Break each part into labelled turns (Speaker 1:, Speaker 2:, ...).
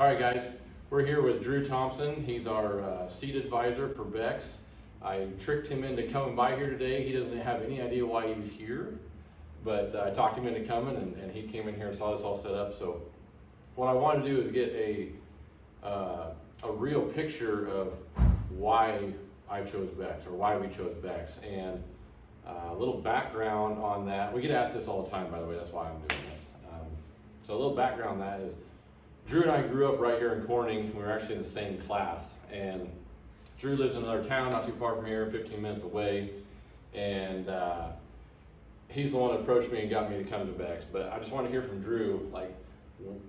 Speaker 1: All right, guys, we're here with Drew Thompson. He's our seat advisor for Beck's. I tricked him into coming by here today. He doesn't have any idea why he's here, but I talked him into coming, and he came in here and saw this all set up. So what I wanted to do is get a real picture of why I chose Beck's, or why we chose Beck's, and a little background on that. We get asked this all the time, by the way, that's why I'm doing this. So a little background on that is, Drew and I grew up right here in Corning. We were actually in the same class, and Drew lives in another town not too far from here, 15 minutes away, and he's the one that approached me and got me to come to Beck's. But I just want to hear from Drew, like,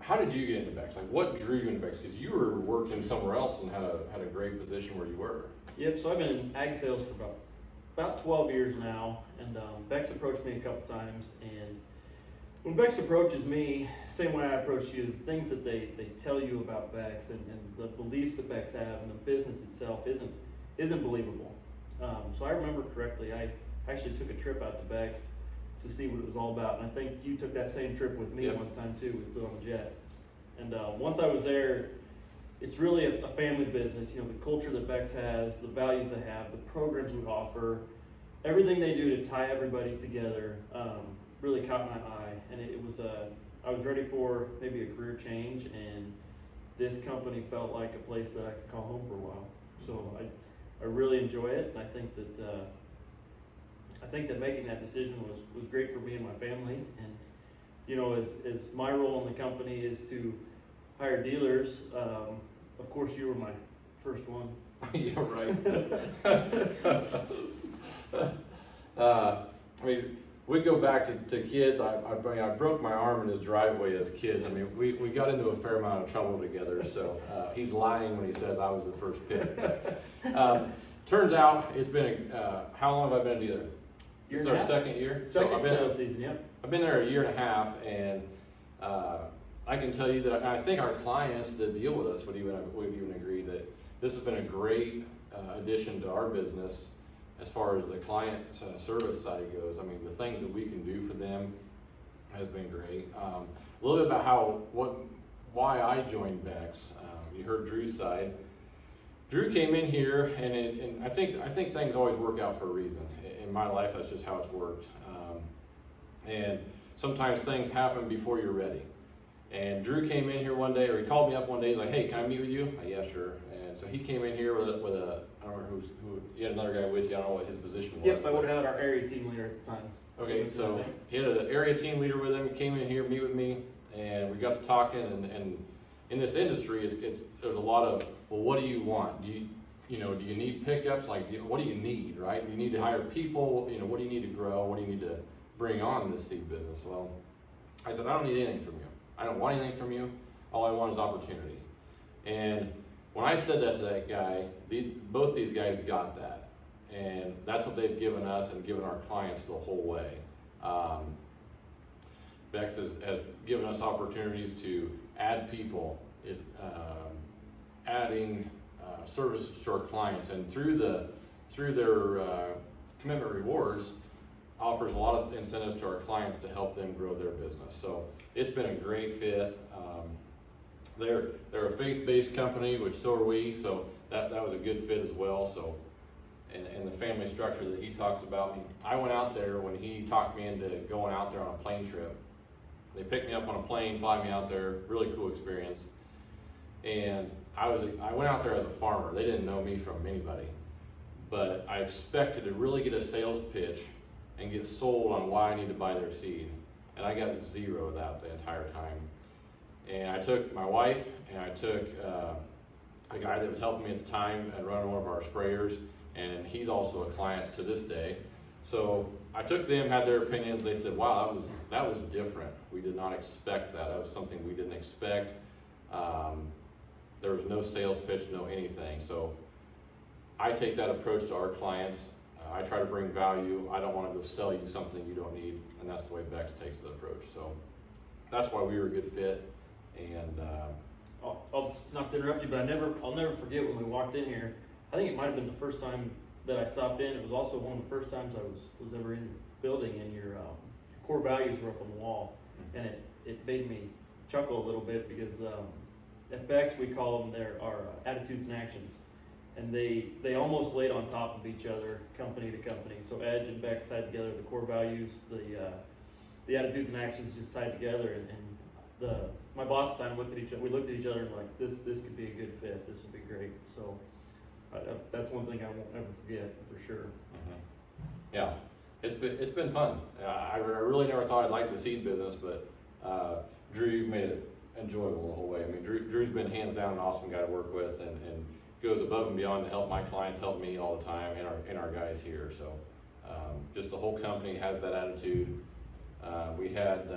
Speaker 1: how did you get into Beck's? Like, what drew you into Beck's? Because you were working somewhere else and had a great position where you were.
Speaker 2: Yep, so I've been in ag sales for about 12 years now, and Beck's approached me a couple times, and when Beck's approaches me, same way I approach you, the things that they tell you about Beck's and the beliefs that Beck's have and the business itself isn't believable. So I remember correctly, I actually took a trip out to Beck's to see what it was all about, and I think you took that same trip with me. Yep. One time too. We flew on a jet, and once I was there, it's really a family business. You know, the culture that Beck's has, the values they have, the programs we offer, everything they do to tie everybody together really caught my eye. And it was I was ready for maybe a career change, and this company felt like a place that I could call home for a while. So I really enjoy it, and I think that making that decision was great for me and my family. And you know, as my role in the company is to hire dealers. Of course, you were my first one.
Speaker 1: Yeah, right. I mean, we go back to kids. I broke my arm in his driveway as kids. I mean, we got into a fair amount of trouble together. So he's lying when he says I was the first pick. Turns out it's been how long have I been a dealer? This is our second year.
Speaker 2: Second sales season, yeah.
Speaker 1: I've been there a year and a half, and I can tell you that I think our clients that deal with us would even agree that this has been a great addition to our business as far as the client service side goes. I mean, the things that we can do for them has been great. A little bit about why I joined Beck's. You heard Drew's side. Drew came in here, and I think things always work out for a reason. In my life, that's just how it's worked. And sometimes things happen before you're ready. And Drew came in here one day, or he called me up one day. He's like, "Hey, can I meet with you?" Yeah, sure. And so he came in here with a I don't remember who you had another guy with you. I don't know what his position was.
Speaker 2: Yep, I would have had our area team leader at the time.
Speaker 1: Okay, so he had an area team leader with him. He came in here, meet with me, and we got to talking. And in this industry, there's a lot of, well, what do you want? Do you need pickups? Like, what do you need, right? You need to hire people. You know, what do you need to grow? What do you need to bring on this seed business? Well, I said, I don't need anything from you. I don't want anything from you. All I want is opportunity. And when I said that to that guy, both these guys got that. And that's what they've given us and given our clients the whole way. Beck's has given us opportunities to add people, adding services to our clients, and through their commitment rewards, offers a lot of incentives to our clients to help them grow their business. So it's been a great fit. They're a faith-based company, which so are we. So that was a good fit as well. So and the family structure that he talks about. I went out there when he talked me into going out there on a plane trip. They picked me up on a plane, fly me out there. Really cool experience. And I went out there as a farmer. They didn't know me from anybody, but I expected to really get a sales pitch and get sold on why I need to buy their seed. And I got zero of that the entire time. And I took my wife, and I took a guy that was helping me at the time and running one of our sprayers, and he's also a client to this day. So I took them, had their opinions. They said, wow, that was different. We did not expect that. That was something we didn't expect. There was no sales pitch, no anything. So I take that approach to our clients. I try to bring value. I don't want to go sell you something you don't need, and that's the way Beck's takes the approach. So that's why we were a good fit. And
Speaker 2: I'll not to interrupt you, but I'll never forget when we walked in here. I think it might have been the first time that I stopped in. It was also one of the first times I was ever in your building, and your core values were up on the wall, and it made me chuckle a little bit because at Beck's we call them our attitudes and actions, and they almost laid on top of each other, company to company. So Edge and Beck's tied together, the core values, the attitudes and actions just tied together, and my boss and I looked at each other. We looked at each other and like, this could be a good fit. This would be great. So that's one thing I won't ever forget for sure.
Speaker 1: Mm-hmm. Yeah, it's been fun. I really never thought I'd like the seed business, but Drew, you've made it enjoyable the whole way. I mean, Drew's been hands down an awesome guy to work with, and goes above and beyond to help my clients, help me all the time, and our guys here. So just the whole company has that attitude. We had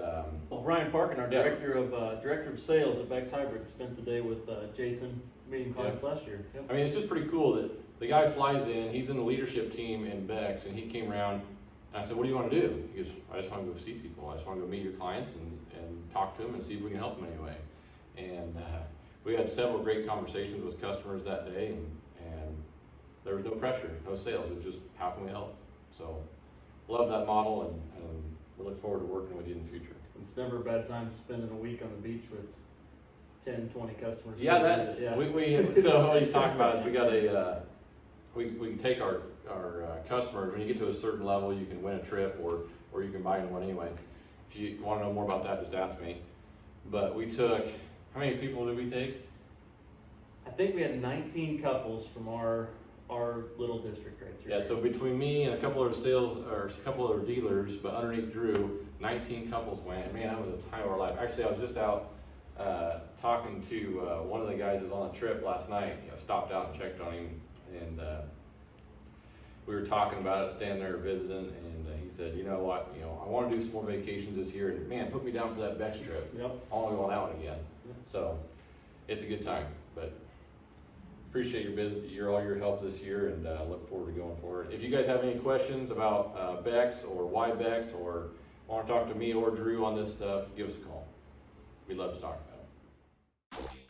Speaker 2: Ryan Parkin, our director of sales at Beck's Hybrid, spent the day with Jason meeting clients last year. Yep.
Speaker 1: I mean, it's just pretty cool that the guy flies in. He's in the leadership team in Beck's, and he came around. And I said, "What do you want to do?" He goes, "I just want to go see people. I just want to go meet your clients and talk to them and see if we can help them anyway." And we had several great conversations with customers that day, and there was no pressure, no sales. It was just, how can we help? So, love that model, and we look forward to working with you in the future.
Speaker 2: It's never a bad time spending a week on the beach with 10, 20 customers.
Speaker 1: Yeah, so what he's talking about is we got we can take our customers, when you get to a certain level, you can win a trip or you can buy one anyway. If you want to know more about that, just ask me. But we took, how many people did we take?
Speaker 2: I think we had 19 couples from our little district right through.
Speaker 1: Yeah, so between me and a couple of dealers, but underneath Drew, 19 couples went. Man, that was a time of our life. Actually, I was just out talking to one of the guys that was on the trip last night. Stopped out and checked on him, and we were talking about it, standing there visiting, and he said, "You know what? I want to do some more vacations this year, and man, put me down for that Beck's trip.
Speaker 2: Yep.
Speaker 1: I want to go on that one again."
Speaker 2: Yep.
Speaker 1: So it's a good time, but appreciate all your help this year, and look forward to going forward. If you guys have any questions about Beck's or why Beck's, or want to talk to me or Drew on this stuff, give us a call. We'd love to talk about it.